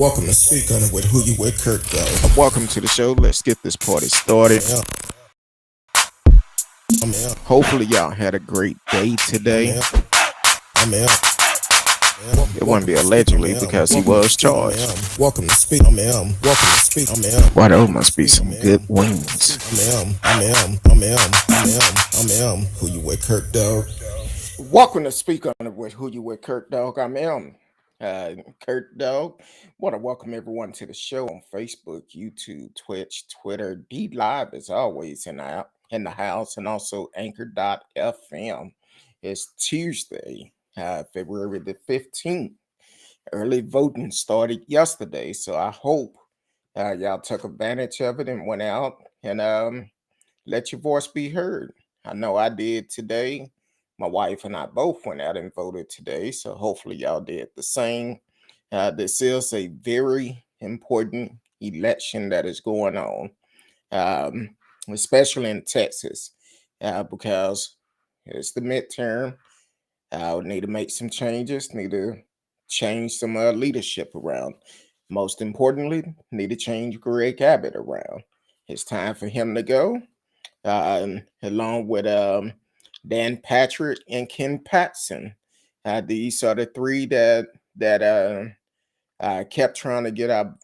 Welcome to Speak On It with Who You With CurtDog. Welcome to the show. Let's get this party started. Yeah, I'm out. Hopefully, y'all had a great day I'm today. out. I'm out. Yeah. It wouldn't Welcome be to Speak. I'm allegedly out. because he Welcome to was Speak. I'm charged. out. Welcome to Speak. I'm out. Welcome to Speak. I'm out. Why, those Welcome to must be Speak. I'm some out. good Welcome to wings. Speak. I'm out. Who You With CurtDog. Welcome to Speak On It with Who You With CurtDog. I'm CurtDog. Want to welcome everyone to the show on Facebook, YouTube, Twitch, Twitter, D Live as always in the house, and also Anchor.fm. It's Tuesday, February the 15th. Early voting started yesterday, so I hope y'all took advantage of it and went out and let your voice be heard. I know I did today. My wife and I both went out and voted today, so hopefully y'all did the same. This is a very important election that is going on, um, especially in Texas, because it's the midterm. Need to make some changes, need to change some leadership around. Most importantly, need to change Greg Abbott around. It's time for him to go, along with Dan Patrick and Ken Patson. These are the three that kept trying to get our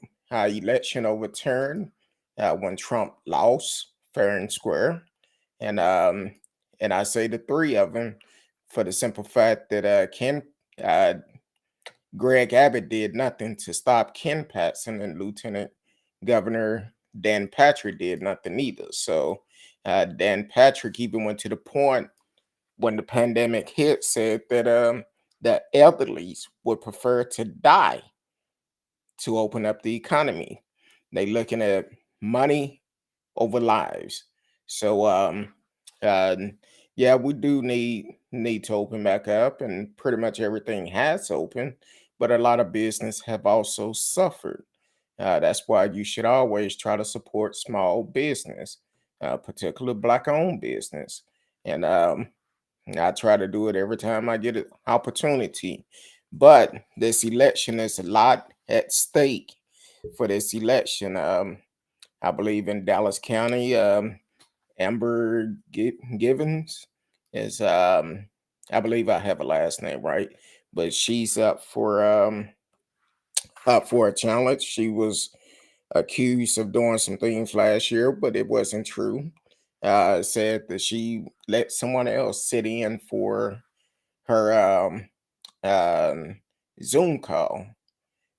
election overturned when Trump lost fair and square. And I say the three of them for the simple fact that uh, Greg Abbott did nothing to stop Ken Patson, and Lieutenant Governor Dan Patrick did nothing either. So Dan Patrick even went to the point when the pandemic hit, said that elderlies would prefer to die to open up the economy. They looking at money over lives. So uh, yeah, we do need to open back up, and pretty much everything has opened, but a lot of business have also suffered. That's why you should always try to support small business, particularly black-owned business, and I try to do it every time I get an opportunity. But this election is a lot at stake for this election. I believe in Dallas County, Amber Givens is, I believe I have a last name right, but she's up for a challenge. She was accused of doing some things last year, but it wasn't true. Said that she let someone else sit in for her um, Zoom call,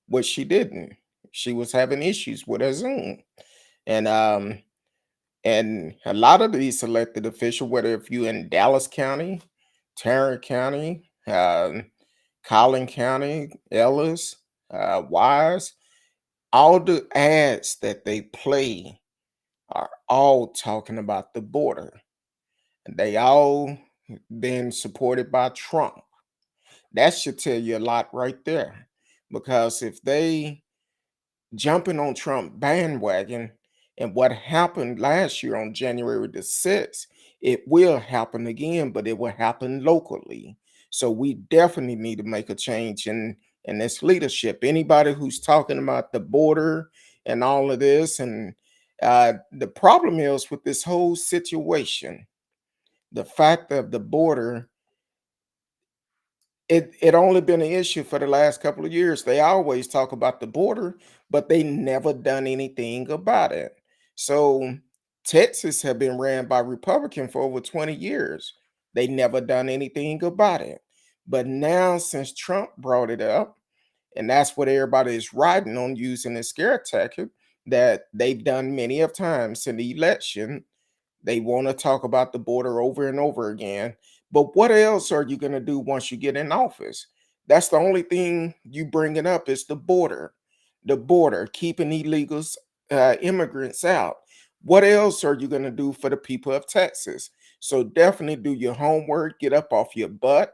which she didn't. She was having issues with her Zoom, and a lot of these elected officials, whether if you in Dallas County, Tarrant County, Collin County, Ellis, Wise, all the ads that they play are all talking about the border. And they all been supported by Trump. That should tell you a lot right there. Because if they jumping on Trump bandwagon and what happened last year on January the 6th, it will happen again, but it will happen locally. So we definitely need to make a change in this leadership. Anybody who's talking about the border and all of this, and the problem is with this whole situation, the fact of the border, it only been an issue for the last couple of years. They always talk about the border, but they never done anything about it. So Texas have been ran by Republican for over 20 years. They never done anything about it. But now since Trump brought it up, and that's what everybody is riding on, using the scare tactic that they've done many of times in the election. They want to talk about the border over and over again. But what else are you going to do once you get in office? That's the only thing you bringing up is the border, keeping illegals, immigrants out. What else are you going to do for the people of Texas? So definitely do your homework, get up off your butt,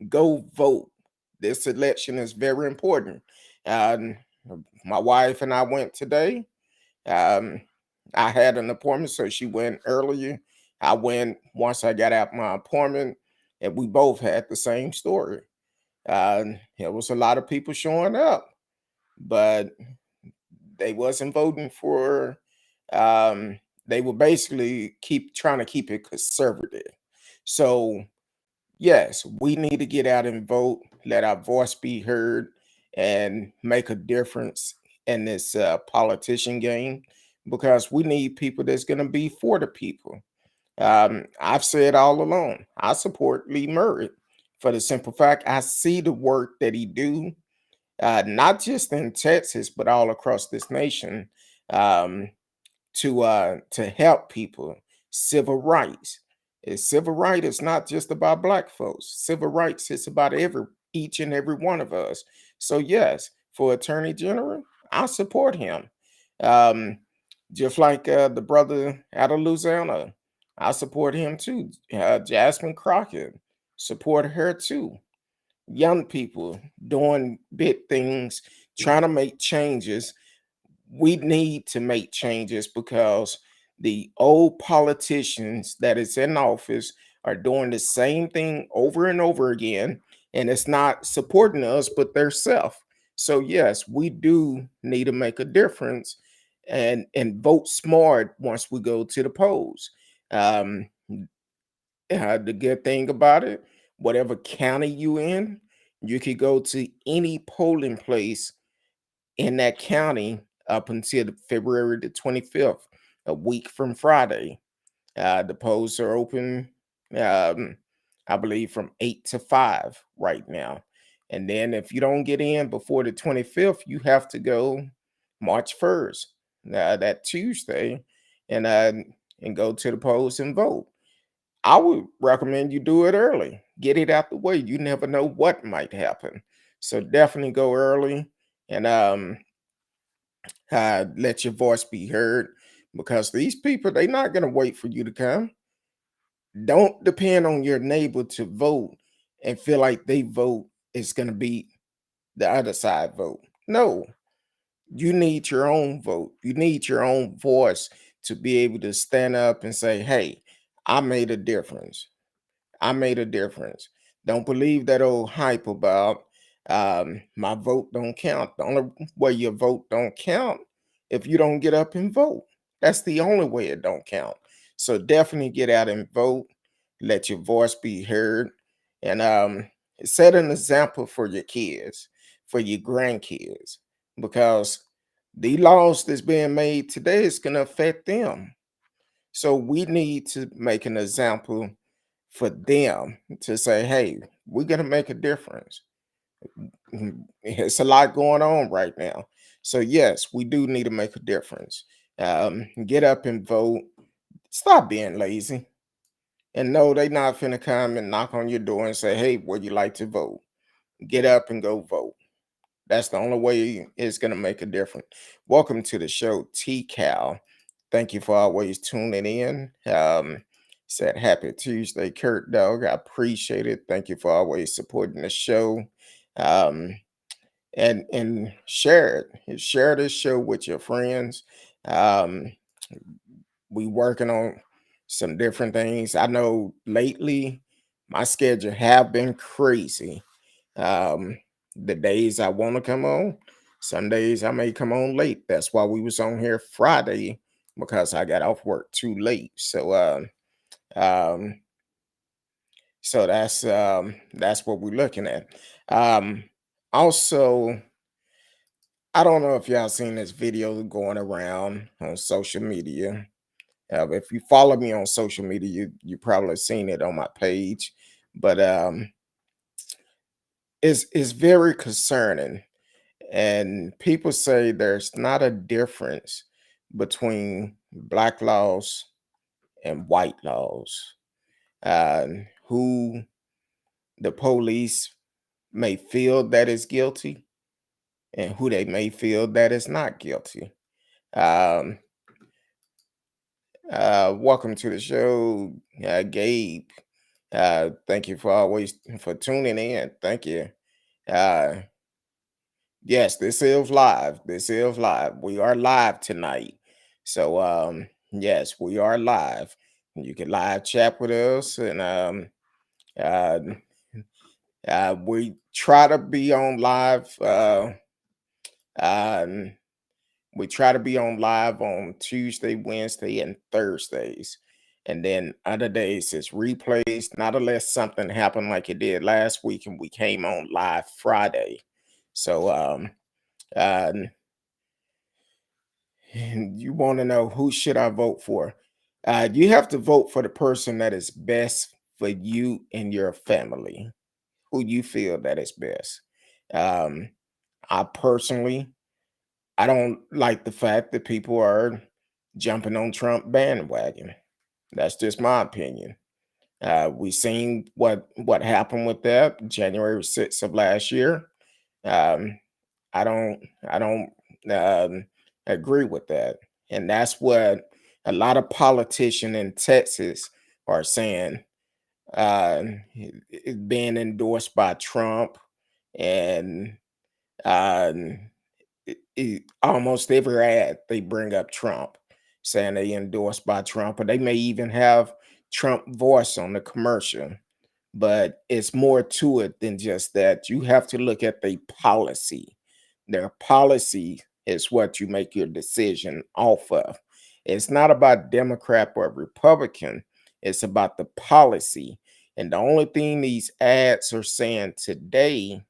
go vote. This election is very important. Um, my wife and I went today. Um, I had an appointment, so she went earlier. I went once I got out my appointment, and we both had the same story. There was a lot of people showing up, but they wasn't voting for. Um, they were basically keep trying to keep it conservative. So yes, we need to get out and vote, let our voice be heard, and make a difference in this politician game because we need people that's going to be for the people. I've said all along, I support Lee Murray for the simple fact I see the work that he do, not just in Texas but all across this nation. Um, to help people. Civil rights. Civil right is not just about black folks. Civil rights is about every each and every one of us. So yes, for Attorney General, I support him. Um, just like the brother out of Louisiana, I support him too. Jasmine Crockett, support her too. Young people doing big things, trying to make changes. We need to make changes because the old politicians that is in office are doing the same thing over and over again, and it's not supporting us but their self. So yes, we do need to make a difference and vote smart once we go to the polls. um the good thing about it, whatever county you in, you could go to any polling place in that county up until February the 25th, a week from Friday. The polls are open, um, I believe, from 8 to 5 right now. And then if you don't get in before the 25th, you have to go March 1st, that Tuesday, and uh, and go to the polls and vote. I would recommend you do it early. Get it out the way. You never know what might happen. So definitely go early and let your voice be heard because these people they're not going to wait for you to come. Don't depend on your neighbor to vote and feel like they vote is going to be the other side vote. No, you need your own vote. You need your own voice to be able to stand up and say, hey, I made a difference. I made a difference. Don't believe that old hype about my vote don't count. The only way your vote don't count if you don't get up and vote. That's the only way it don't count. So definitely get out and vote. Let your voice be heard, and set an example for your kids, for your grandkids, because the laws that's being made today is going to affect them. So we need to make an example for them to say, hey, we're going to make a difference. It's a lot going on right now. So, yes, we do need to make a difference. Get up and vote. Stop being lazy. And no, they not finna come and knock on your door and say, hey, would you like to vote? Get up and go vote. That's the only way it's going to make a difference. Welcome to the show, T Cal. Thank you for always tuning in. Said happy Tuesday, CurtDog. I appreciate it. Thank you for always supporting the show. Um, and share it. Share this show with your friends. Um, we working on some different things. I know lately my schedule have been crazy. um, the days I want to come on, some days I may come on late. That's why we was on here Friday because I got off work too late. Um, so that's what we're looking at. Um, Also, I don't know if y'all seen this video going around on social media. If you follow me on social media, you probably seen it on my page. But it's very concerning. And people say there's not a difference between black laws and white laws. Who the police may feel that is guilty and who they may feel that is not guilty. Um, Welcome to the show, Gabe. Thank you for always for tuning in. Thank you. Uh, Yes, this is live. This is live. We are live tonight. So yes, we are live. You can live chat with us and uh we try to be on live Um, we try to be on live on Tuesday, Wednesday, and Thursdays. And then other days it's replays, not unless something happened like it did last week and we came on live Friday. So uh, and you want to know who should I vote for? You have to vote for the person that is best for you and your family, who you feel that is best. Um, I personally, I don't like the fact that people are jumping on Trump bandwagon. That's just my opinion. We seen what happened with that January 6th of last year. Um, I don't agree with that, and that's what a lot of politicians in Texas are saying. It being endorsed by Trump, and uh, almost every ad they bring up Trump, saying they endorsed by Trump, or they may even have Trump voice on the commercial. But it's more to it than just that. You have to look at the policy. Their policy is what you make your decision off of. It's not about Democrat or Republican. It's about the policy. And the only thing these ads are saying today,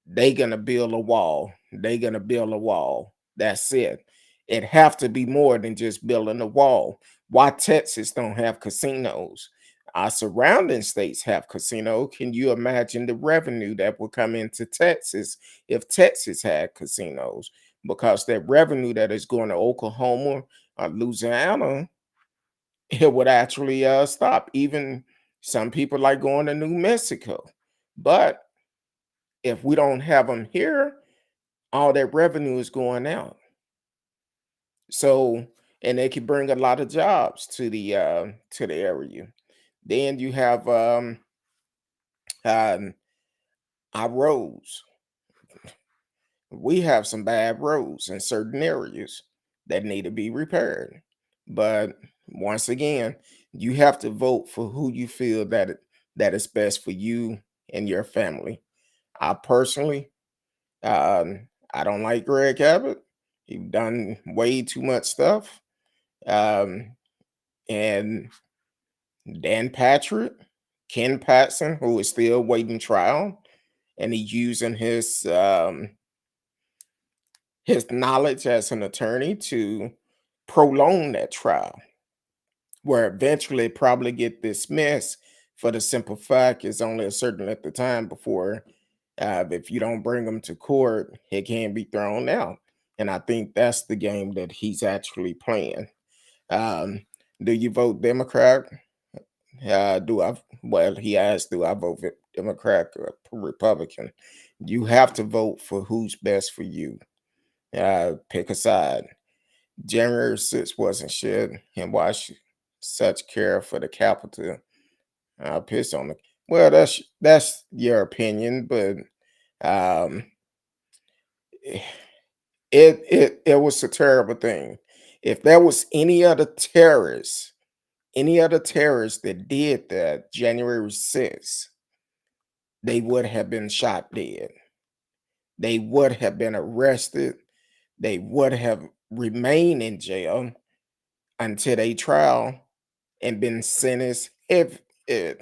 they gonna build a wall. They gonna build a wall. That's it. It have to be more than just building a wall. Why Texas don't have casinos? Our surrounding states have casino. Can you imagine the revenue that would come into Texas if Texas had casinos? Because that revenue that is going to Oklahoma or Louisiana, it would actually stop. Even some people like going to New Mexico. But if we don't have them here, all that revenue is going out. So, and they can bring a lot of jobs to the area. Then you have um our roads. We have some bad roads in certain areas that need to be repaired. But once again, you have to vote for who you feel that is best for you and your family. I personally, I don't like Greg Abbott. He's done way too much stuff. Um, and Dan Patrick, Ken Patson, who is still waiting trial, and he's using his knowledge as an attorney to prolong that trial, where eventually it probably get dismissed for the simple fact it's only a certain at the time before if you don't bring him to court, he can be thrown out. And I think that's the game that he's actually playing. Um, do you vote Democrat? Do I? Well, he asked, do I vote Democrat or Republican? You have to vote for who's best for you. Pick a side. January 6th wasn't shit, and why such care for the capital? I pissed on it. Well, that's your opinion, but um, it it was a terrible thing. If there was any other terrorists that did that January 6th, they would have been shot dead. They would have been arrested. They would have remained in jail until they trial and been sentenced eh,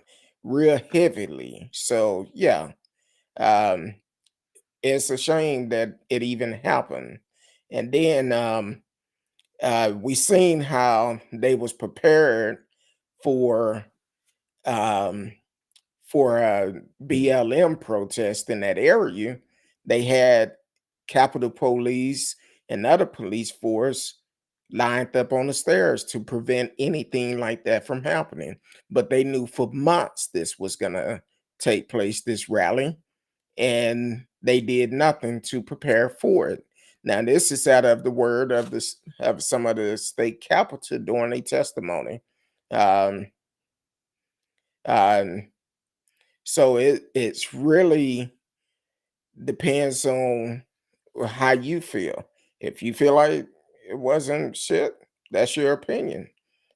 real heavily. So yeah, um, it's a shame that it even happened. And then we seen how they was prepared for um, BLM protest in that area. They had Capitol Police and other police force lined up on the stairs to prevent anything like that from happening. But they knew for months this was going to take place, this rally, and they did nothing to prepare for it. Now, this is out of the word of some of the state capitol during a testimony. Um, um, so it's really depends on how you feel. If you feel like it wasn't shit, that's your opinion.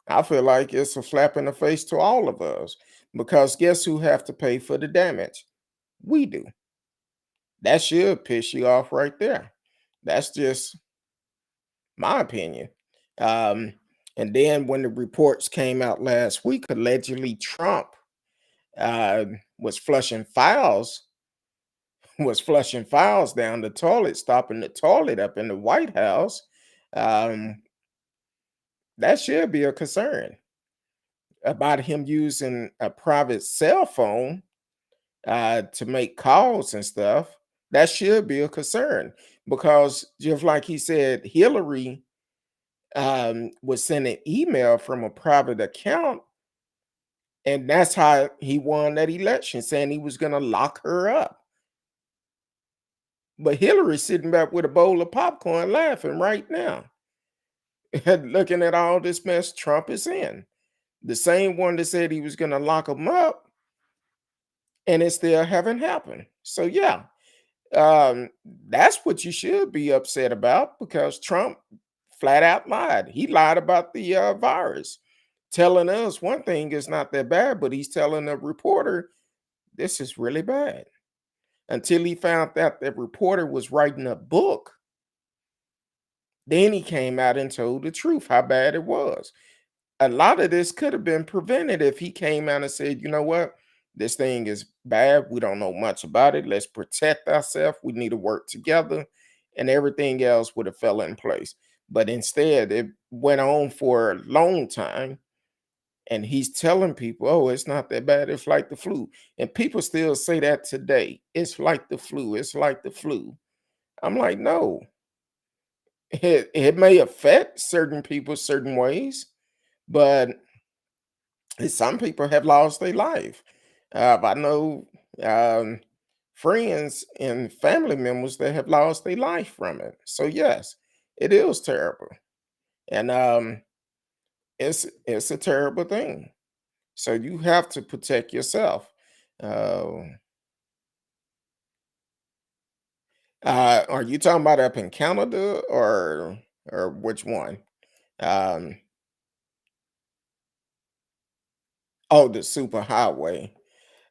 I feel like it's a slap in the face to all of us because guess who have to pay for the damage? We do. That should piss you off right there. That's just my opinion. Um, and then when the reports came out last week, allegedly Trump uh, was flushing files was flushing files down the toilet, stopping the toilet up in the White House. Um, that should be a concern about him using a private cell phone to make calls and stuff. That should be a concern because just like he said, Hillary was sending email from a private account, and that's how he won that election, saying he was going to lock her up. But Hillary's sitting back with a bowl of popcorn laughing right now, looking at all this mess Trump is in. The same one that said he was going to lock him up, and it still haven't happened. So, yeah, um, that's what you should be upset about because Trump flat out lied. He lied about the virus, telling us one thing is not that bad, but he's telling a reporter this is really bad. Until he found out that reporter was writing a book, then he came out and told the truth how bad it was. A lot of this could have been prevented if he came out and said, you know what, this thing is bad. We don't know much about it. Let's protect ourselves. We need to work together, and everything else would have fell in place. But instead, it went on for a long time, and he's telling people, oh, it's not that bad. It's like the flu. And people still say that today. It's like the flu. It's like the flu. I'm like, no, it may affect certain people certain ways, but some people have lost their life. I know um, friends and family members that have lost their life from it. So yes, it is terrible, and it's a terrible thing. So you have to protect yourself. Uh, are you talking about up in Canada or which one? Um, oh, the super highway.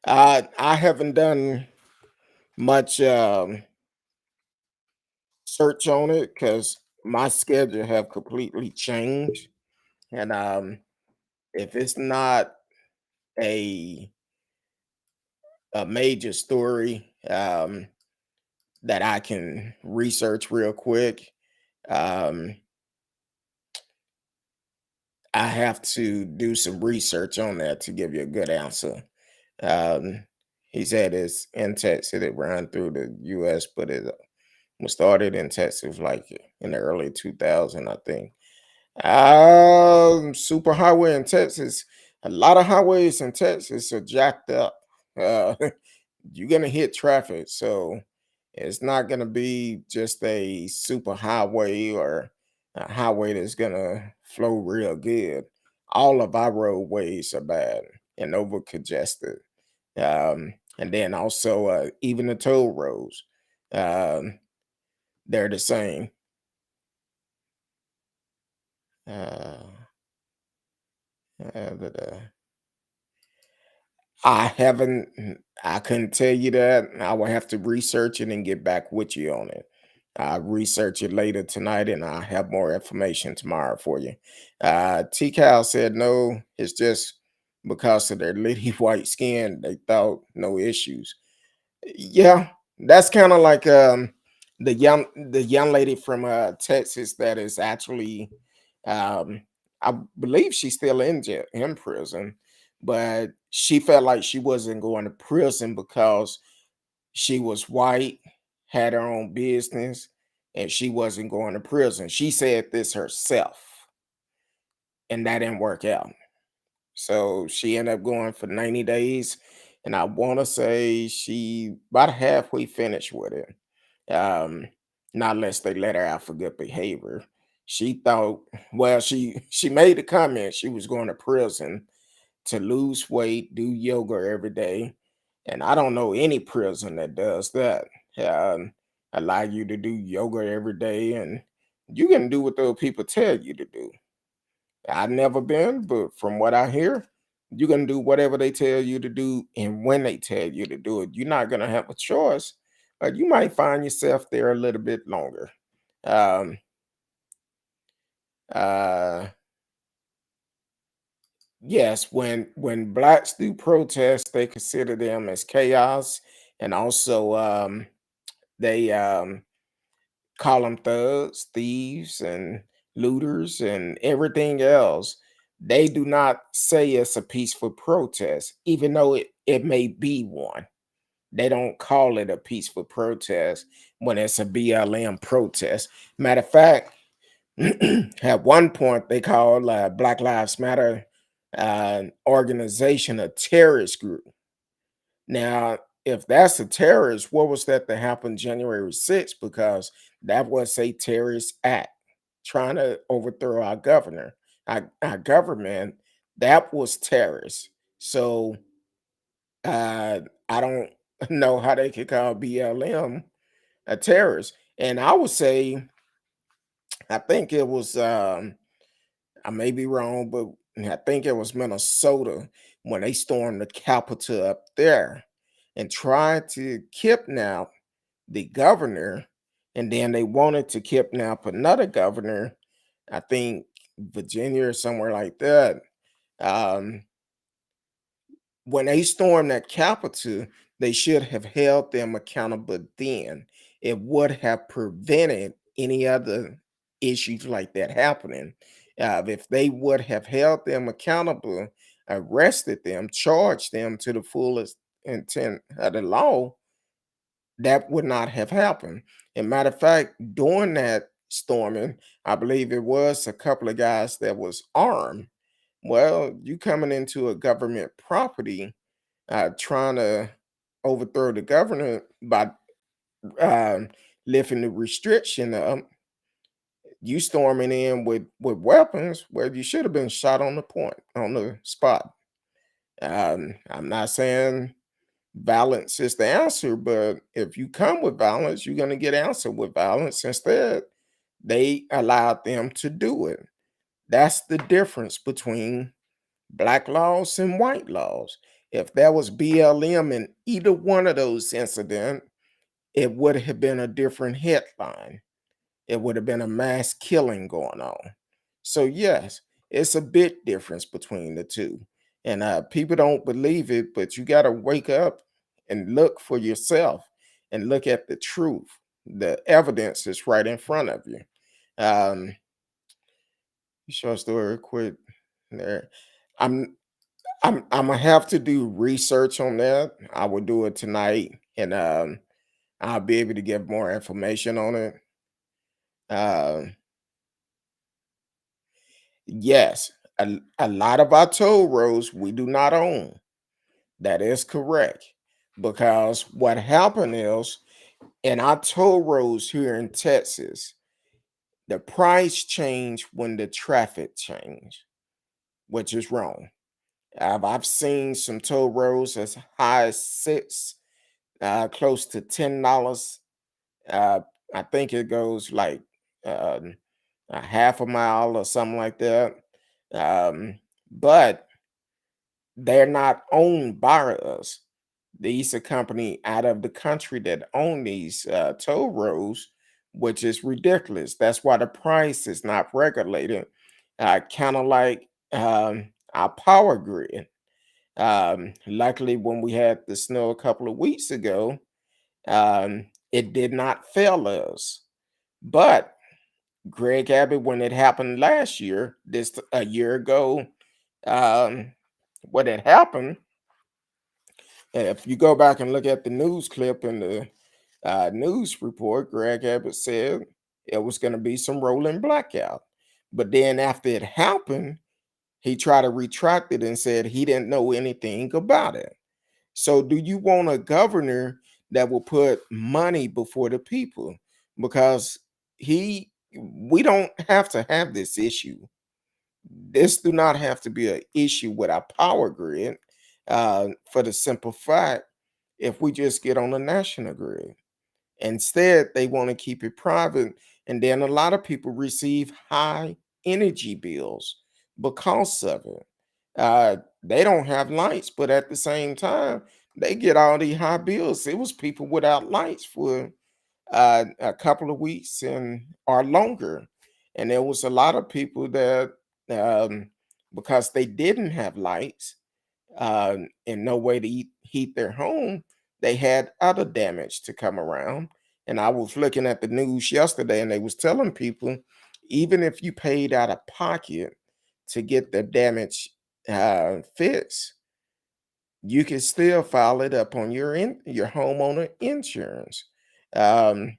I haven't done much search on it because my schedule have completely changed, and if it's not a a major story that I can research real quick, um, I have to do some research on that to give you a good answer. Um, he said it's in Texas. It ran through the U.S., but it was started in Texas like in the early 2000, I think. Super highway in Texas. A lot of highways in Texas are jacked up. Uh, you're gonna hit traffic, so it's not gonna be just a super highway or a highway that's gonna flow real good. All of our roadways are bad and over congested. And then also even the toll roads, um, they're the same. Uh, but, I haven't I couldn't tell you that. I will have to research it and get back with you on it. I'll research it later tonight and I'll have more information tomorrow for you. T Cal said no, it's just because of their lily white skin, they thought no issues. Yeah, that's kind of like the young lady from Texas that is actually um I believe she's still in jail in prison, but she felt like she wasn't going to prison because she was white, had her own business, and she wasn't going to prison. She said this herself, and that didn't work out. So she ended up going for 90 days. And I want to say she about halfway finished with it. Um, Not unless they let her out for good behavior. She thought, well, she made the comment she was going to prison to lose weight, do yoga every day. And I don't know any prison that does that. Allow you to do yoga every day and you can do what those people tell you to do. I've never been, but from what I hear, you're gonna do whatever they tell you to do and when they tell you to do it. You're not gonna have a choice. You might find yourself there a little bit longer. Um, uh, yes, when blacks do protests, they consider them as chaos, and also they call them thugs, thieves, and looters, and everything else. They do not say it's a peaceful protest, even though it may be one. They don't call it a peaceful protest when it's a BLM protest. Matter of fact, at one point they called Black Lives Matter organization a terrorist group. Now, if that's a terrorist, what was that that happened January 6th? Because that was a terrorist act trying to overthrow our governor, our government. That was terrorist. So I don't know how they could call BLM a terrorist. And I would say, I think it was I may be wrong, but I think it was Minnesota when they stormed the Capitol up there and tried to kidnap the governor. And then they wanted to kidnap another governor, I think Virginia or somewhere like that. Um, when they stormed that Capitol, they should have held them accountable then. It would have prevented any other issues like that happening. If they would have held them accountable, arrested them, charged them to the fullest intent of the law, that would not have happened. And matter of fact, during that storming, I believe it was a couple of guys that was armed. Well, you coming into a government property trying to overthrow the governor by um, lifting the restriction up, you storming in with weapons where you should have been shot on the point, on the spot. I'm not saying violence is the answer, but if you come with violence, you're going to get answered with violence. Instead, they allowed them to do it. That's the difference between black laws and white laws. If there was BLM in either one of those incidents, it would have been a different headline. It would have been a mass killing going on. So yes, it's a big difference between the two. And people don't believe it, but you got to wake up and look for yourself and look at the truth. The evidence is right in front of you. Um, short story quick there. I'm I'm gonna have to do research on that. I will do it tonight, and I'll be able to give more information on it. Uh, yes, a lot of our toll roads we do not own. That is correct, because what happened is in our toll roads here in Texas, the price changed when the traffic changed, which is wrong. I've seen some toll roads as high as close to $10. Uh, I think it goes like um, a half a mile or something like that. But they're not owned by us. These are company out of the country that own these toll roads, which is ridiculous. That's why the price is not regulated. Kind of like our power grid. Luckily, when we had the snow a couple of weeks ago, it did not fail us. But Greg Abbott, when it happened last year, this a year ago, um, what had happened, if you go back and look at the news clip and the news report, Greg Abbott said it was going to be some rolling blackout. But then after it happened, he tried to retract it and said he didn't know anything about it. So, do you want a governor that will put money before the people? Because we don't have to have this issue. This do not have to be an issue with our power grid. For the simple fact, if we just get on the national grid. Instead, they want to keep it private, and then a lot of people receive high energy bills because of it. They don't have lights, but at the same time, they get all these high bills. It was people without lights for a couple of weeks and or longer. And there was a lot of people that um, because they didn't have lights and no way to heat their home, they had other damage to come around. And I was looking at the news yesterday, and they was telling people, even if you paid out of pocket to get the damage fixed, you can still file it up on your homeowner insurance. Um,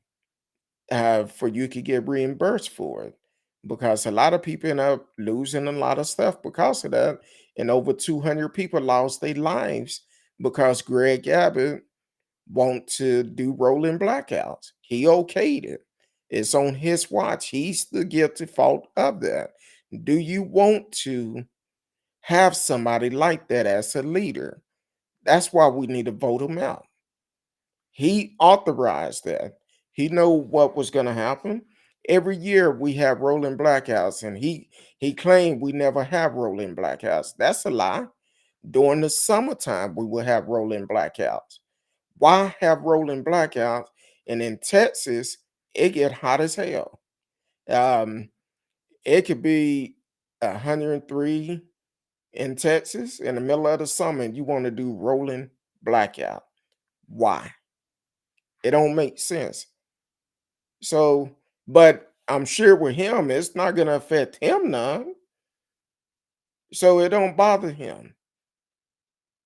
for you could get reimbursed for it because a lot of people end up losing a lot of stuff because of that. And over 200 people lost their lives because Greg Abbott want to do rolling blackouts. He okayed it. It's on his watch. He's the guilty fault of that. Do you want to have somebody like that as a leader? That's why we need to vote him out. He authorized that. He know what was going to happen. Every year we have rolling blackouts, and he claimed we never have rolling blackouts. That's a lie. During the summertime, we will have rolling blackouts. Why have rolling blackouts? And in Texas, it get hot as hell. Um, it could be 103 in Texas in the middle of the summer, and you want to do rolling blackout. Why? It don't make sense. So, but I'm sure with him, it's not gonna affect him none. So it don't bother him.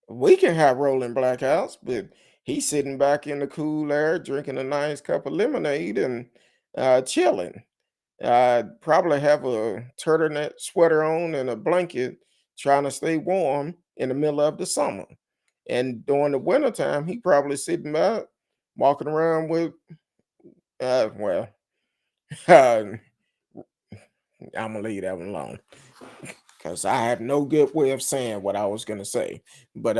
We can have rolling blackouts, but he's sitting back in the cool air, drinking a nice cup of lemonade and chilling. Probably have a turtleneck sweater on and a blanket, trying to stay warm in the middle of the summer. And during the wintertime, he probably sitting back, walking around with well, I'm gonna leave that one alone because I have no good way of saying what I was gonna say. But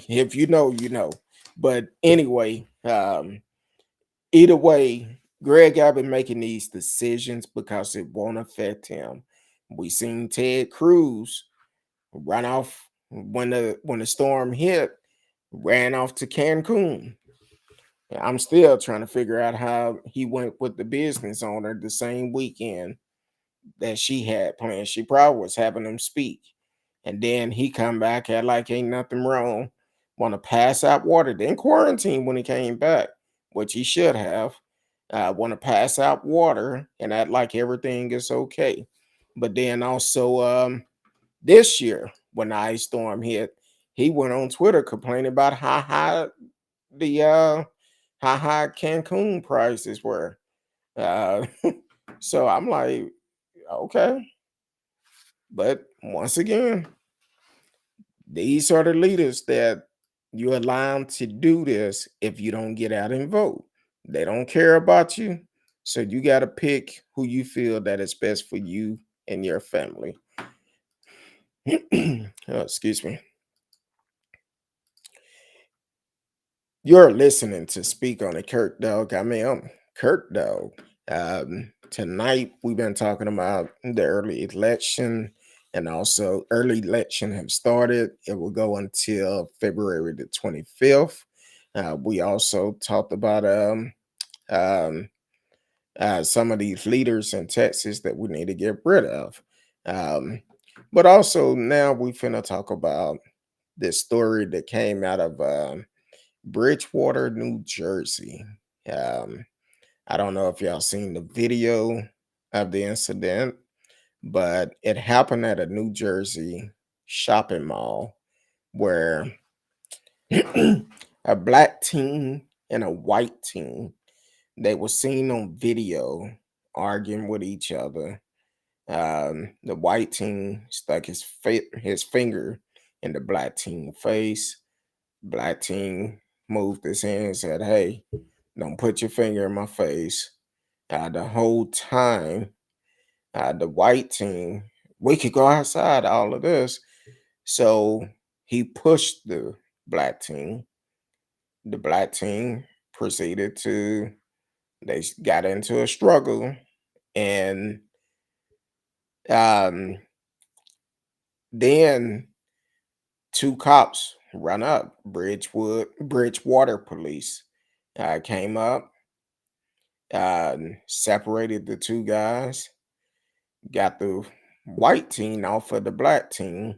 if you know, you know. But anyway, either way, Greg Abbott making these decisions because it won't affect him. We seen Ted Cruz run off when the storm hit, ran off to Cancun. I'm still trying to figure out how he went with the business owner the same weekend that she had planned. She probably was having him speak. And then he come back, had like ain't nothing wrong, want to pass out water, then quarantine when he came back, which he should have. Want to pass out water and act like everything is okay. But then also this year, when the ice storm hit, he went on Twitter complaining about the how high Cancun prices were. Uh, so I'm like, okay. But once again, these are the leaders that you allow them to do this if you don't get out and vote. They don't care about you. So you got to pick who you feel that is best for you and your family. Oh, excuse me. You're listening to Speak on the CurtDog. I mean, I'm CurtDog. Tonight we've been talking about the early election, and also early election have started. It will go until February the 25th. We also talked about um, some of these leaders in Texas that we need to get rid of. Um, but also now we finna talk about this story that came out of Bridgewater, New Jersey. Um, I don't know if y'all seen the video of the incident, but it happened at a New Jersey shopping mall where a black teen and a white teen, they were seen on video arguing with each other. The white teen stuck his finger in the black teen face. Black teen moved his hand and said, "Hey, don't put your finger in my face." The whole time, the white teen, we could go outside, all of this. So he pushed the black teen. The black teen proceeded to, got into a struggle, and um, then two cops run up. Bridgewater police came up. separated the two guys, got the white team off of the black team,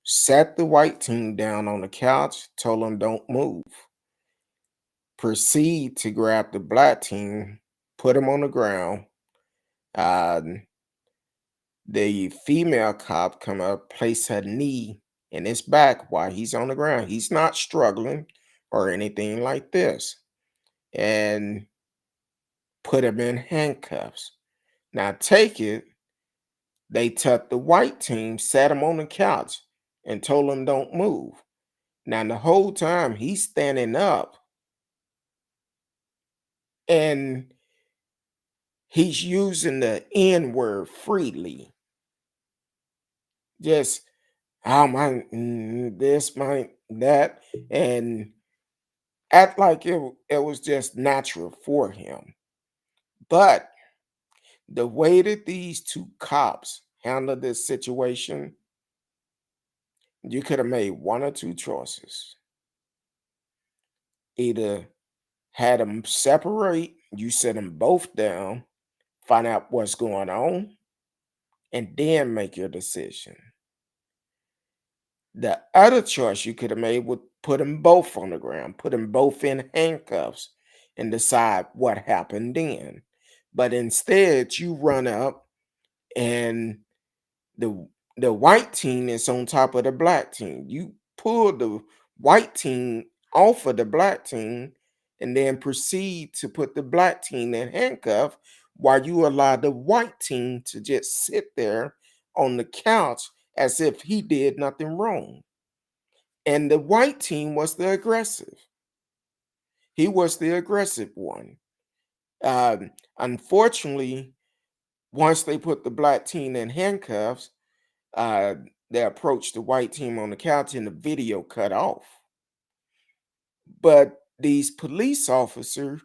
sat the white team down on the couch, told them don't move. Proceed to grab the black team, put him on the ground. Uh, the female cop come up, place her knee in his back while he's on the ground. He's not struggling or anything like this, and put him in handcuffs. Now take it, they took the white team, sat him on the couch, and told him don't move. Now the whole time he's standing up and he's using the N word freely. Just, oh my, this, my, that, and act like it was just natural for him. But the way that these two cops handled this situation, you could have made one or two choices. Either had them separate, you set them both down, find out what's going on, and then make your decision. The other choice you could have made would put them both on the ground, put them both in handcuffs, and decide what happened then. But instead, you run up and the the white team is on top of the black team. You pull the white team off of the black team and then proceed to put the black team in handcuff while you allow the white team to just sit there on the couch as if he did nothing wrong. And the white team was the aggressive. He was the aggressive one. Unfortunately, once they put the black team in handcuffs, uh, they approached the white team on the couch and the video cut off. But these police officers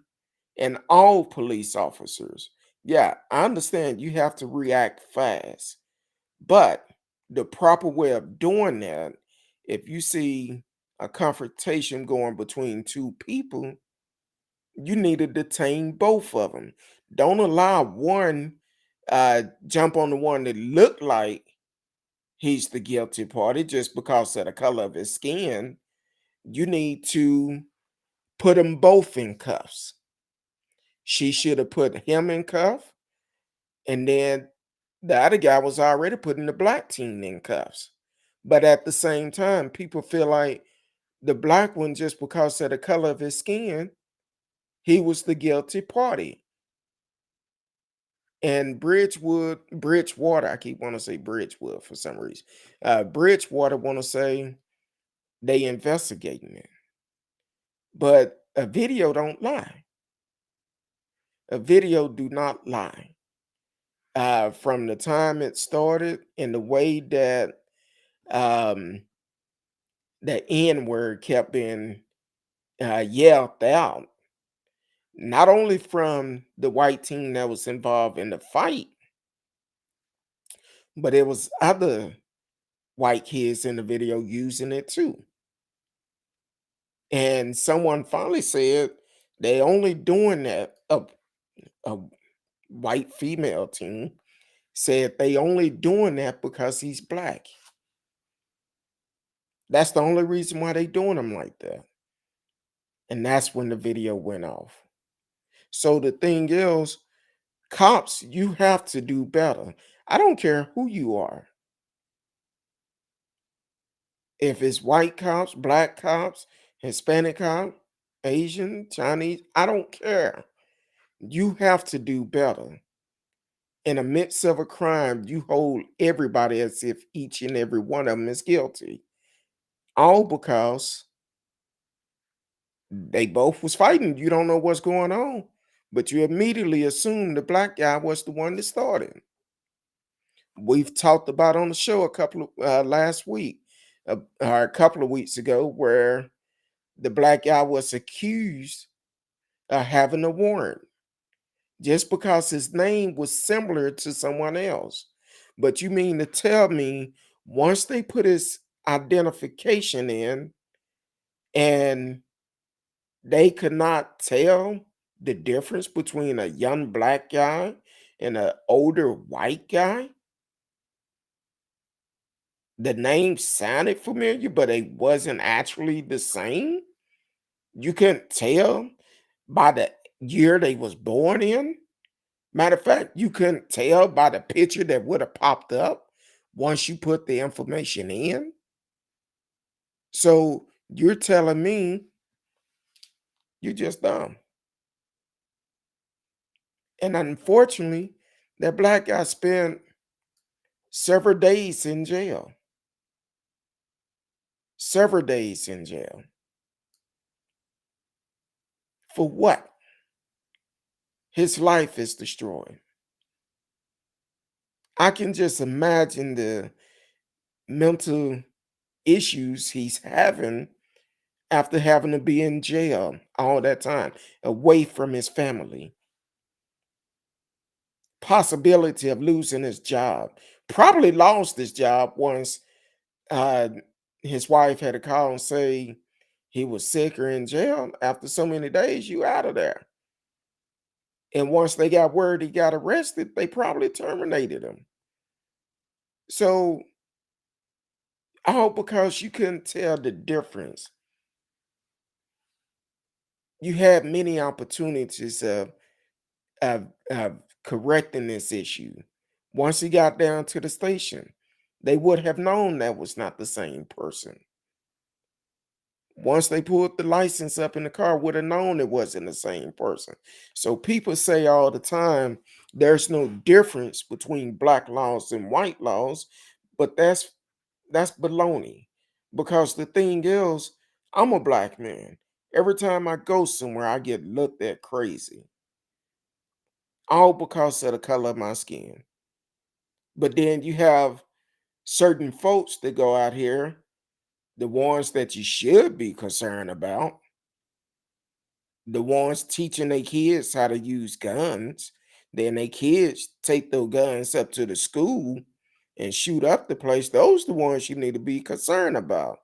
and all police officers, yeah, I understand you have to react fast, but the proper way of doing that, if you see a confrontation going between two people, you need to detain both of them. Don't allow one jump on the one that looked like he's the guilty party just because of the color of his skin. You need to put them both in cuffs. She should have put him in cuff, and then the other guy was already putting the black team in cuffs. But at the same time, people feel like the black one, just because of the color of his skin, he was the guilty party. And Bridgewater, I keep wanting to say Bridgewood for some reason. Bridgewater want to say they investigating it. But a video don't lie. A video do not lie. From the time it started and the way that um, the N word kept being yelled out, not only from the white team that was involved in the fight, but it was other white kids in the video using it too. And someone finally said they only doing that. A white female team said they only doing that because he's black. That's the only reason why they doing him like that. And that's when the video went off. So the thing is, cops, you have to do better. I don't care who you are. If it's white cops, black cops, Hispanic cop, Asian, Chinese, I don't care. You have to do better. In the midst of a crime, you hold everybody as if each and every one of them is guilty. All because they both was fighting. You don't know what's going on, but you immediately assume the black guy was the one that started. We've talked about on the show a couple of last week, or a couple of weeks ago, where the black guy was accused of having a warrant just because his name was similar to someone else. But you mean to tell me once they put his identification in and they could not tell the difference between a young black guy and an older white guy? The name sounded familiar, but it wasn't actually the same. You couldn't tell by the year they was born in. Matter of fact, you couldn't tell by the picture that would have popped up once you put the information in. So you're telling me you're just dumb. And unfortunately, that black guy spent several days in jail. Several days in jail. For what? His life is destroyed. I can just imagine the mental issues he's having after having to be in jail all that time, away from his family. Possibility of losing his job. Probably lost his job once uh, his wife had to call and say he was sick or in jail. After so many days, you out of there. And once they got word he got arrested, they probably terminated him. So all because you couldn't tell the difference. You had many opportunities of correcting this issue. Once he got down to the station, they would have known that was not the same person. Once they pulled the license up in the car, would have known it wasn't the same person. So people say all the time there's no difference between black laws and white laws, but that's baloney. Because the thing is, I'm a black man. Every time I go somewhere, I get looked at crazy, all because of the color of my skin. But then you have certain folks that go out here, the ones that you should be concerned about, the ones teaching their kids how to use guns, then they kids take those guns up to the school and shoot up the place. Those the ones you need to be concerned about.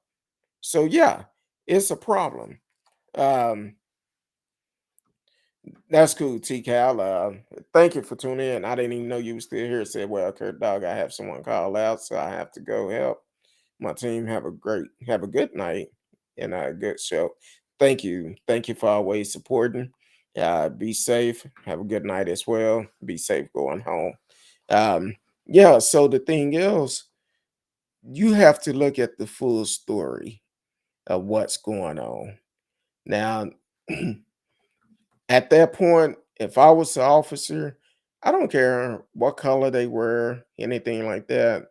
So yeah, it's a problem. Um, that's cool, T Cal. Thank you for tuning in. I didn't even know you were still here. Said, well, Kurt Dog, I have someone call out, so I have to go help my team. Have a good night and a good show. Thank you. Thank you for always supporting. Be safe. Have a good night as well. Be safe going home. Um, yeah, so the thing is, you have to look at the full story of what's going on. Now, at that point, if I was the officer, I don't care what color they were, anything like that.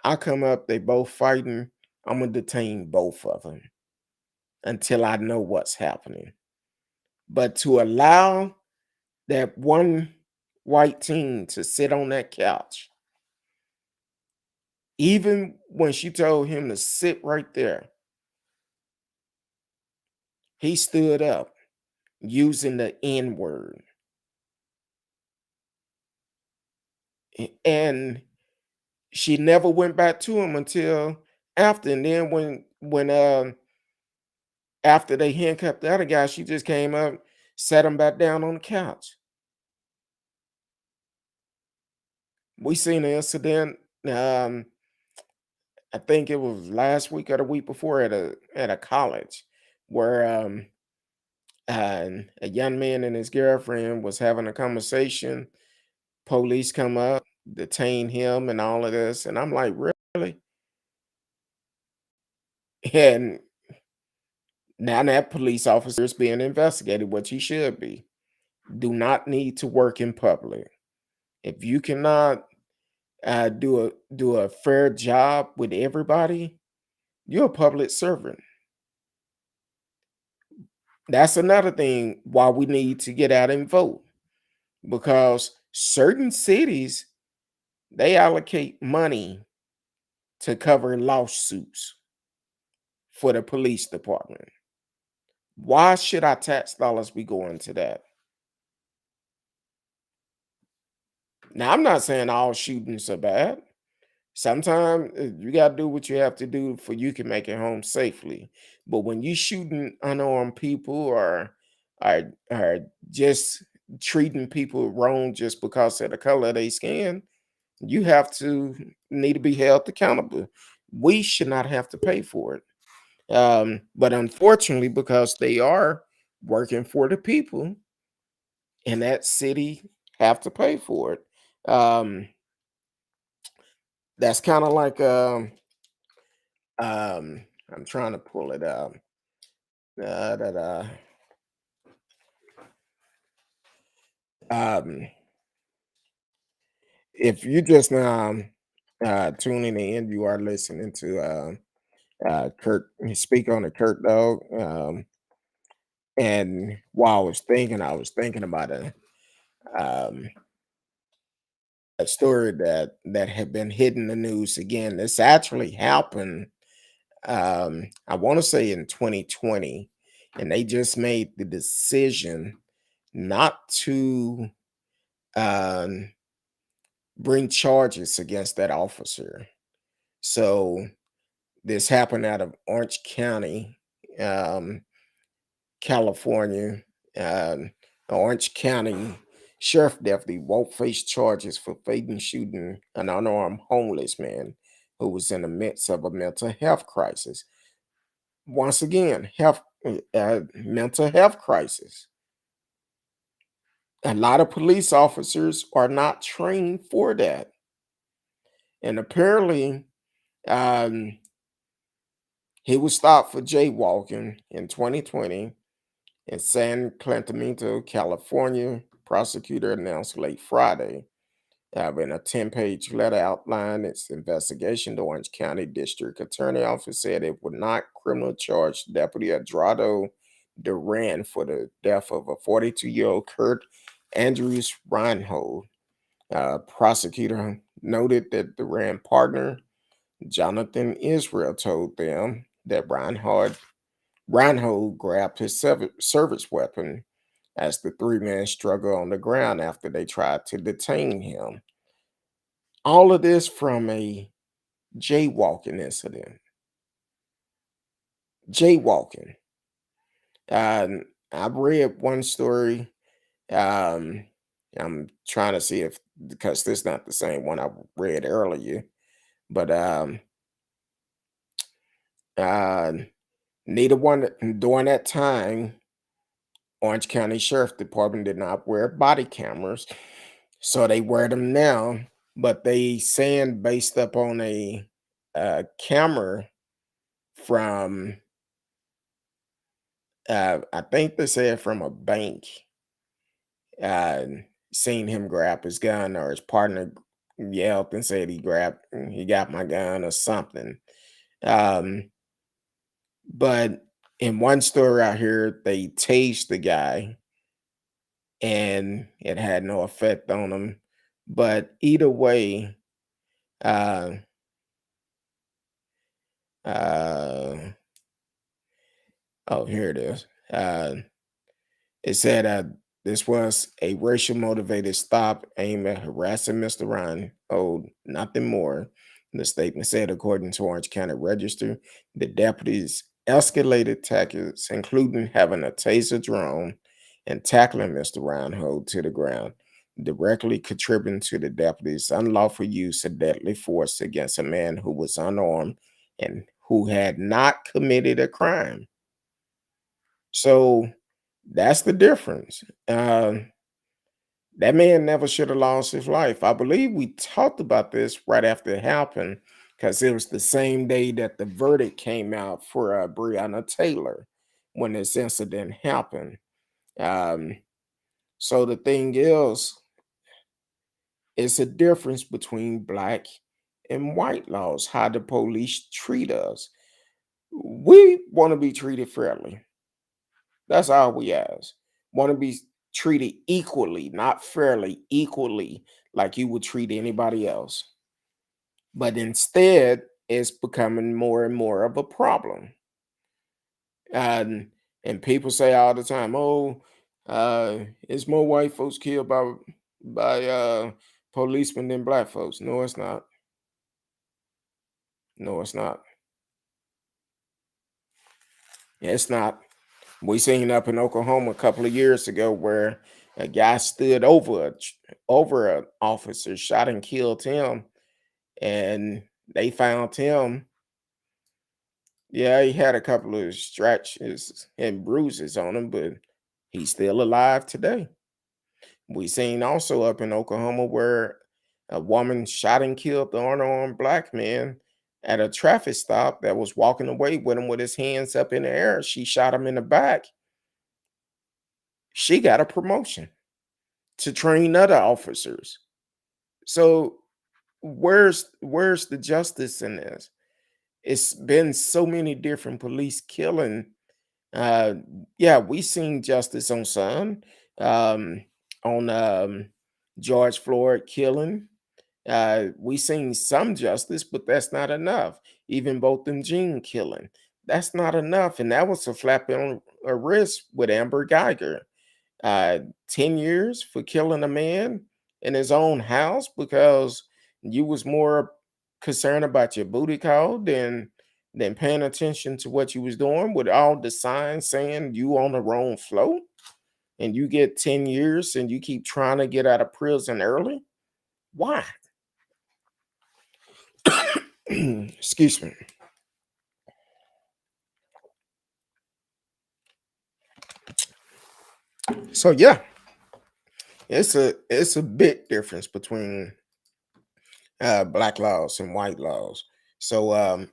I come up, they both fighting. I'm gonna detain both of them until I know what's happening. But to allow that one white teen to sit on that couch, even when she told him to sit right there, he stood up using the N word. And she never went back to him until after. And then when after they handcuffed the other guy, she just came up, sat him back down on the couch. We seen an incident. I think it was last week or the week before at a college where a young man and his girlfriend was having a conversation. Police come up, detain him, and all of this, and I'm like, really? And now that police officer is being investigated, which he should be. Do not need to work in public. If you cannot do a fair job with everybody, you're a public servant. That's another thing why we need to get out and vote, because certain cities they allocate money to cover lawsuits for the police department. Why should our tax dollars be going to that? Now, I'm not saying all shootings are bad. Sometimes you got to do what you have to do for you can make it home safely. But when you shooting unarmed people or are just treating people wrong just because of the color of their skin, you have to need to be held accountable. We should not have to pay for it. But unfortunately, because they are working for the people in that city, have to pay for it. Um, that's kind of like I'm trying to pull it up. Da, da. Um, if you just tuning in, you are listening to Kurt speak on the Kurt Dog. And while I was thinking about um, a story that had been hitting the news again. This actually happened. I want to say in 2020, and they just made the decision not to um, bring charges against that officer. So this happened out of Orange County, um, California. Um, Orange County sheriff deputy won't face charges for fatally shooting an unarmed homeless man who was in the midst of a mental health crisis. Once again, mental health crisis. A lot of police officers are not trained for that, and apparently, um, he was stopped for jaywalking in 2020 in San Clemente, California. Prosecutor announced late Friday. In a 10-page letter outlined its investigation, the Orange County District Attorney Office said it would not criminal charge Deputy Eduardo Duran for the death of a 42-year-old Kurt Andrews Reinhold. Prosecutor noted that Duran partner Jonathan Israel told them that Reinhold grabbed his service weapon as the three men struggled on the ground after they tried to detain him. All of this from a jaywalking incident. Jaywalking. I've read one story. Um, I'm trying to see if because this is not the same one I read earlier, but uh, neither one during that time. Orange County Sheriff Department did not wear body cameras, so they wear them now. But they saying based up on a camera from I think they said from a bank, uh, seen him grab his gun or his partner yelled and said he got my gun or something. Um, but in one story out here, they tased the guy and it had no effect on him. But either way, uh, uh, oh, here it is. It said this was a racial motivated stop aimed at harassing Mr. Ryan. Oh, nothing more. The statement said, according to Orange County Register, the deputies escalated tactics, including having a taser drone and tackling Mr. Reinhold to the ground, directly contributing to the deputies' unlawful use of deadly force against a man who was unarmed and who had not committed a crime. So that's the difference. That man never should have lost his life. I believe we talked about this right after it happened because it was the same day that the verdict came out for Breonna Taylor when this incident happened. Um, so the thing is, it's a difference between black and white laws, how the police treat us. We want to be treated fairly. That's all we ask. Want to be treated equally, not fairly, equally, like you would treat anybody else. But instead, it's becoming more and more of a problem. And people say all the time, "Oh, it's more white folks killed by policemen than black folks." No, it's not. No, it's not. It's not. We seen up in Oklahoma a couple of years ago where a guy stood over an officer, shot and killed him, and they found him. Yeah, he had a couple of scratches and bruises on him, but he's still alive today. We seen also up in Oklahoma where a woman shot and killed the unarmed black man at a traffic stop that was walking away with him with his hands up in the air. She shot him in the back. She got a promotion to train other officers. So where's the justice in this? It's been so many different police killing. Uh, yeah, we seen justice on some, um, on George Floyd killing. We seen some justice, but that's not enough. Even Botham Jean killing, that's not enough. And that was a flap on a wrist with Amber Geiger. 10 years for killing a man in his own house because you was more concerned about your booty call than paying attention to what you was doing with all the signs saying you on the wrong flow, and you get 10 years and you keep trying to get out of prison early. Why? Excuse me. So yeah, it's a big difference between black laws and white laws. So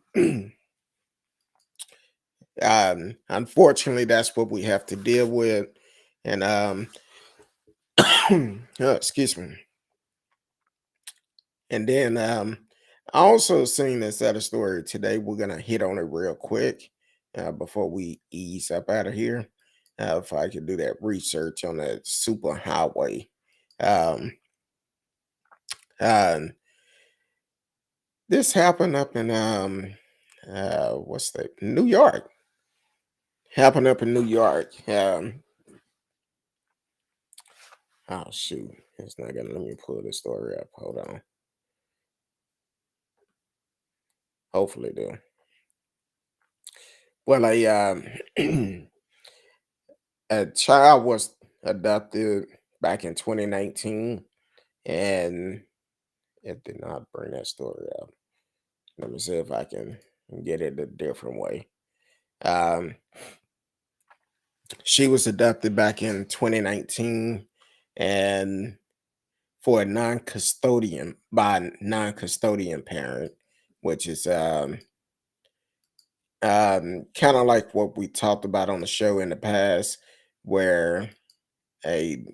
unfortunately, that's what we have to deal with. And excuse me. And then I also seen this other story today. We're gonna hit on it real quick before we ease up out of here. If I could do that research on that super highway. Um, uh, this happened up in what's that? New York. Happened up in New York. Oh shoot, it's not gonna let me pull the story up. Hold on. Hopefully, it do. Well, a child was adopted back in 2019, and it did not bring that story up. Let me see if I can get it a different way. Um, she was adopted back in 2019, and for a non-custodian by a non-custodian parent, which is kind of like what we talked about on the show in the past, where a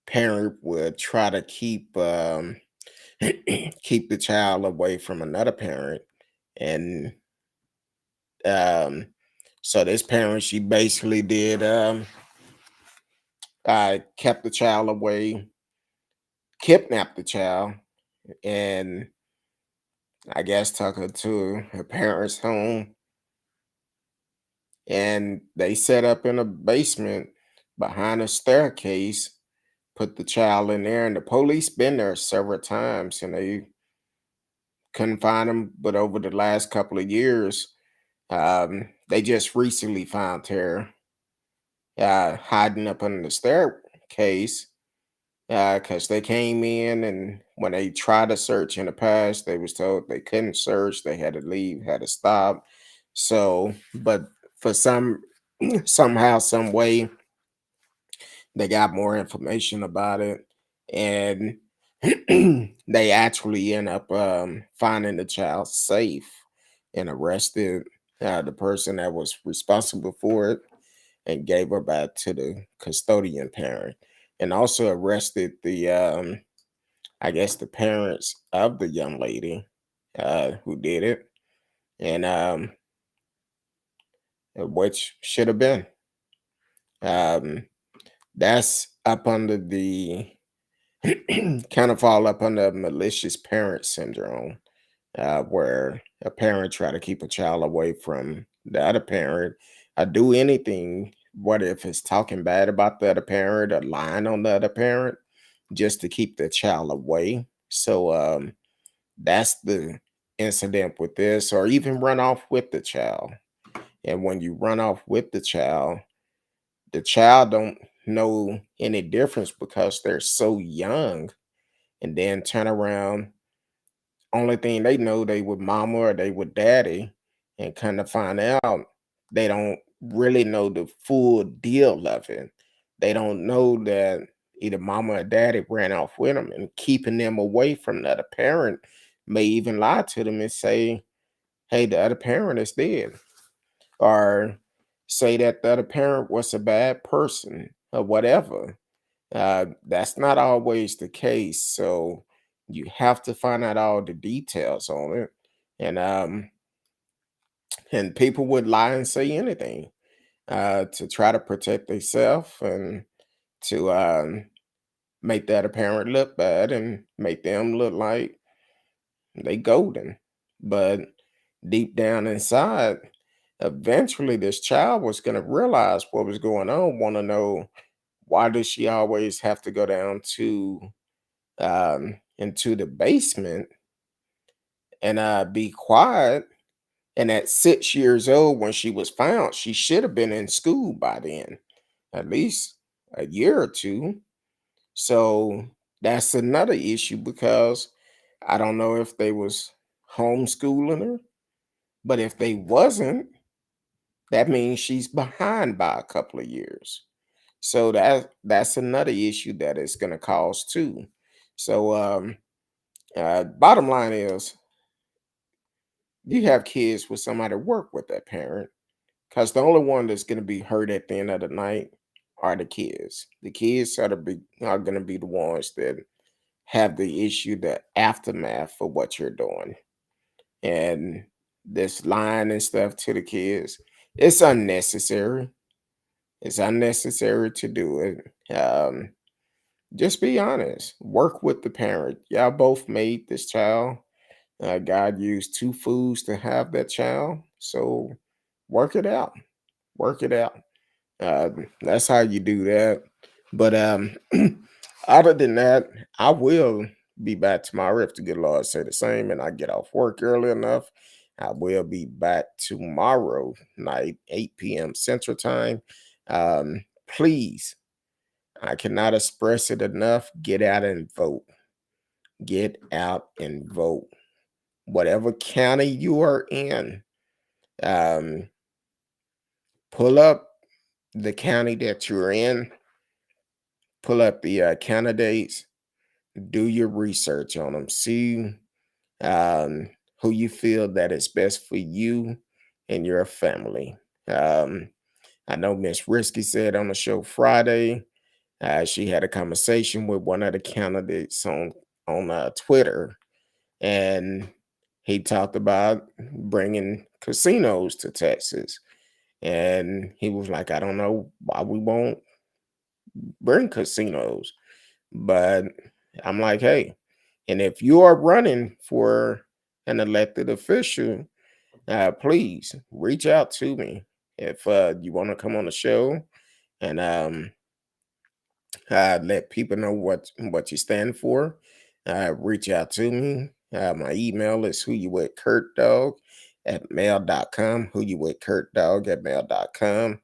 parent would try to keep keep the child away from another parent, and um, so this parent, she basically did kept the child away, kidnapped the child, and I guess took her to her parents' home, and they set up in a basement behind a staircase, put the child in there, and the police been there several times, and they couldn't find him. But over the last couple of years, they just recently found her hiding up under the staircase because they came in, and when they tried to search in the past, they was told they couldn't search. They had to leave, had to stop. So, but for somehow, some way, they got more information about it, and they actually end up finding the child safe and arrested the person that was responsible for it and gave her back to the custodian parent, and also arrested the I guess the parents of the young lady who did it, and which should have been. Um, that's up under the kind of fall up under malicious parent syndrome, where a parent try to keep a child away from the other parent, do anything, what if it's talking bad about the other parent or lying on the other parent, just to keep the child away. So that's the incident with this, or even run off with the child. And when you run off with the child don't know any difference because they're so young, and then turn around, only thing they know they with mama or they with daddy, and kind of find out they don't really know the full deal of it. They don't know that either mama or daddy ran off with them, and keeping them away from the other parent may even lie to them and say, hey, the other parent is dead, or say that the other parent was a bad person or whatever. That's not always the case. So you have to find out all the details on it. And people would lie and say anything to try to protect themselves, and to make that apparent look bad and make them look like they golden. But deep down inside, eventually this child was going to realize what was going on, want to know, why does she always have to go down to into the basement and be quiet? And at 6 years old, when she was found, she should have been in school by then, at least a year or two. So that's another issue, because I don't know if they was homeschooling her, but if they wasn't, that means she's behind by a couple of years. So that's another issue that it's going to cause too. So bottom line is, you have kids with somebody work with that parent, because the only one that's going to be hurt at the end of the night are the kids. The kids are going to be the ones that have the issue, the aftermath for what you're doing. And this lying and stuff to the kids, it's unnecessary. It's unnecessary to do it. Just be honest. Work with the parent. Y'all both made this child. God used two fools to have that child. So work it out. Work it out. That's how you do that. But other than that, I will be back tomorrow if the good Lord say the same, and I get off work early enough. I will be back tomorrow night, 8 p.m. Central Time. Please, I cannot express it enough. Get out and vote. Get out and vote. Whatever county you are in, um, pull up the county that you're in, pull up the candidates, do your research on them, see um, who you feel that is best for you and your family. Um, I know Miss Risky said on the show Friday, she had a conversation with one of the candidates on Twitter, and he talked about bringing casinos to Texas, and he was like, I don't know why we won't bring casinos, but I'm like, hey, and if you are running for an elected official, please reach out to me if you want to come on the show, and let people know what you stand for. Reach out to me. My email is who you with CurtDog at mail.com. Who you with CurtDog at mail.com.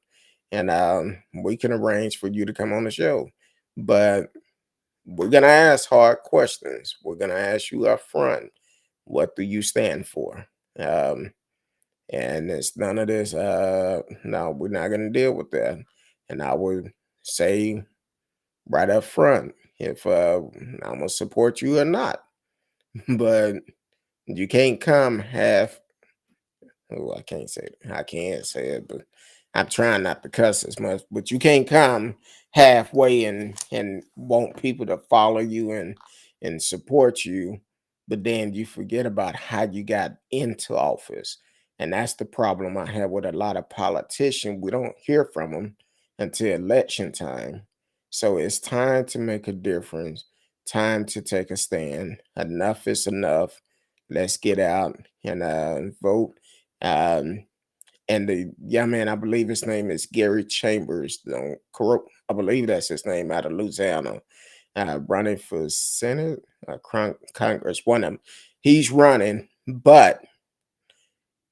And we can arrange for you to come on the show. But we're gonna ask hard questions. We're gonna ask you up front, what do you stand for? Um, and it's none of this. No, we're not gonna deal with that. And I would say right up front if I'm gonna support you or not. But you can't come half. Oh, I can't say it. I can't say it, but I'm trying not to cuss as much. But you can't come halfway and want people to follow you and support you, but then you forget about how you got into office. And that's the problem I have with a lot of politicians. We don't hear from them until election time. So it's time to make a difference. Time to take a stand. Enough is enough. Let's get out and vote. um, and the young man, I believe his name is Gary Chambers. Don't corrupt. I believe that's his name, out of Louisiana, running for Senate, Congress. One of them. He's running, but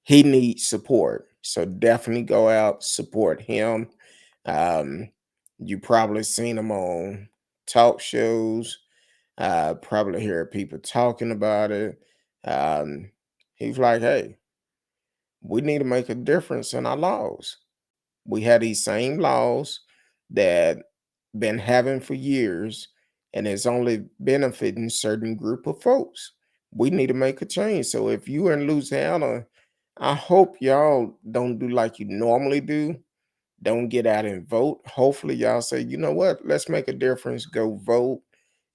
he needs support. So definitely go out, support him. Um, you probably seen him on talk shows. Probably hear people talking about it. Um, he's like, hey, we need to make a difference in our laws. We had these same laws that been having for years, and it's only benefiting certain group of folks. We need to make a change. So if you in Louisiana, I hope y'all don't do like you normally do. Don't get out and vote. Hopefully y'all say, you know what, let's make a difference. Go vote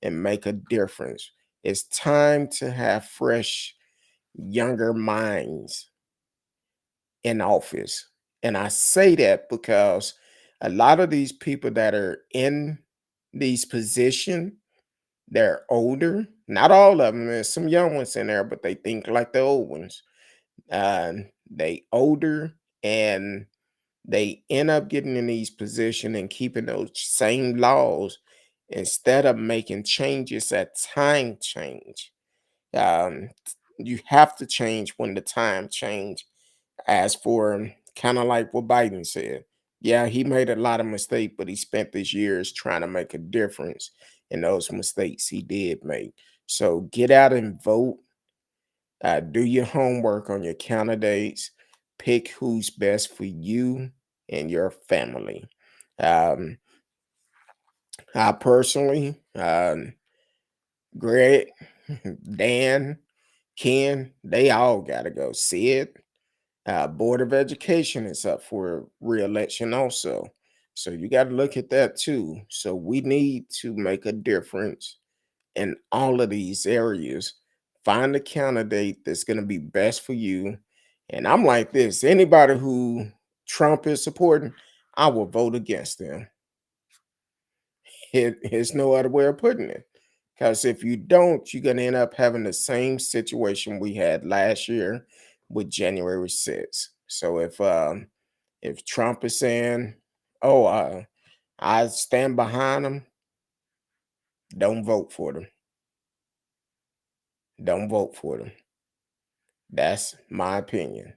and make a difference. It's time to have fresh, younger minds in office. And I say that because a lot of these people that are in these positions, they're older. Not all of them. There's some young ones in there, but they think like the old ones. They older and they end up getting in these positions and keeping those same laws instead of making changes at time change. Um, you have to change when the time change. As for kind of like what Biden said, yeah, he made a lot of mistakes, but he spent these years trying to make a difference in those mistakes he did make. So get out and vote. Do your homework on your candidates. Pick who's best for you and your family. Um, I personally, Greg, Dan, Ken, they all got to go. Sid, Board of Education is up for re-election also. So you got to look at that too. So we need to make a difference in all of these areas. Find a candidate that's going to be best for you. And I'm like this, anybody who Trump is supporting, I will vote against them. There's no other way of putting it. Because if you don't, you're going to end up having the same situation we had last year with January 6th. So if Trump is saying, "Oh, I stand behind him," don't vote for them. Don't vote for them. That's my opinion.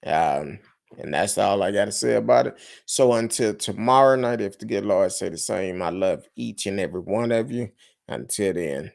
Um, and that's all I got to say about it. So until tomorrow night, if the good Lord say the same, I love each and every one of you. Until then.